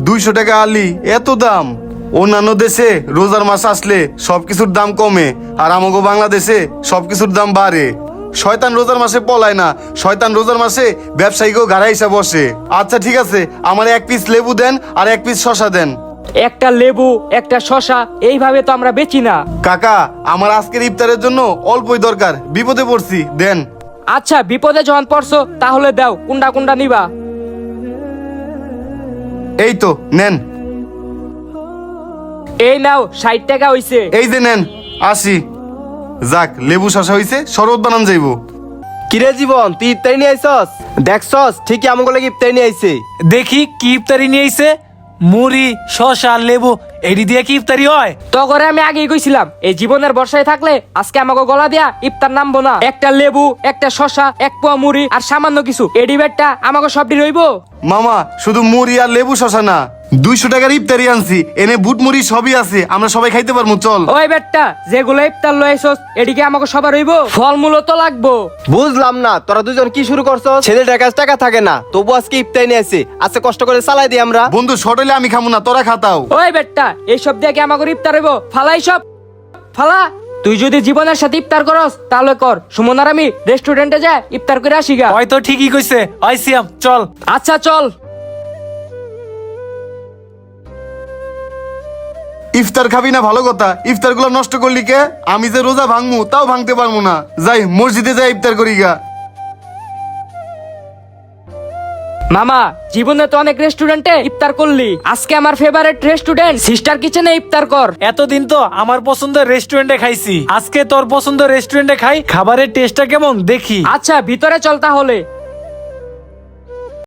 200 টাকা আলি, এত দাম? অন্যান্য দেশে রোজার মাস আসলে সবকিছুর দাম কমে, আর আমাগো বাংলাদেশে সবকিছুর দাম বাড়ে। শয়তান রোজার মাসে পলায় না, শয়তান রোজার মাসে ব্যবসায়ীকেও গাড়া হিসাব বসে। আচ্ছা ঠিক আছে, আমার 1 পিস লেবু দেন আর 1 পিস শসা দেন। একটা লেবু, একটা শসা, এইভাবে তো আমরা বেচি না। কাকা, আমার আজকের ইফতারের জন্য অল্পই দরকার, বিপদে পড়ছি, দেন। আচ্ছা, বিপদে যখন পড়ছো তাহলে দাও, কোনটা কোনটা নিবা? এই তো নেন। এই নাও, 60 টাকা হইছে। এই যে নেন 80। যাক, লেবু শসা হইছে, শরবত বানান যাইবো। কিরে জীবন, তুই ইফতারি নিয়ে আইসস? দেখছস ঠিকই আমাকে লাগে ইফতারি নিয়ে আইছে। দেখি কি ইফতারি নিয়ে আইছে। মুড়ি, শসা, লেবু, এডি দিয়ে কি ইফতারি হয়? তো করে আমি আগেই কইছিলাম, এই জীবনের বর্ষায় থাকলে আজকে আমাকে গলা দিয়া ইফতার নামবো না। একটা লেবু, একটা শসা, 1 পোয়া মুড়ি আর সামান্য কিছু, এডি বেটটা আমাকে সবটি রইবো। মামা, শুধু মুড়ি আর লেবু শসা না, 200 টাকার ইফতারি আনছি, এনে বুট মুড়ি সবই আছে, আমরা সবাই খাইতে পারবো, চল। ওই বেটটা, যেগুলো ইফতার লইছস এদিকে আমাকে সবার রইবো, ফলমূলও তো লাগবো। বুঝলাম না তোরা দুজন কি শুরু করছস? ছেলেটার কাছে টাকা থাকে না, তবু আজকে ইফতারি নিয়ে আইছে। আজকে কষ্ট করে চালাই দিই আমরা। বন্ধু, শর্ট হইলে আমি খামু না, তোরা খাতাও। ওই বেটটা, এইসব দিয়ে কি আমাকে ইফতার হইবো? ফালাই সব, ফালা। তুই যদি জীবনের সাথে ইফতার করস তাহলে কর, সুমন আর আমি রেস্টুরেন্টে যা ইফতার করে আসি গা। হয়তো ঠিকই কইছে, আইসিয়াম চল। আচ্ছা চল। ইফতার খাবি না ভালো কথা, ইফতার গুলো নষ্ট করলি কে? আমি যে রোজা ভাঙমু তাও ভাঙতে পারবো না। যাই মসজিদে যাই ইফতার করি গা। মামা, জীবনে তো অনেক রেস্টুরেন্টে ইফতার করলি, আজকে আমার ফেভারিট রেস্টুরেন্ট সিস্টার কিচেনে ইফতার কর। এতদিন তো আমার পছন্দের রেস্টুরেন্টে খাইছি, আজকে তোর পছন্দের রেস্টুরেন্টে খাই, খাবারের টেস্টটা কেমন দেখি। আচ্ছা, ভিতরে চল তাহলে।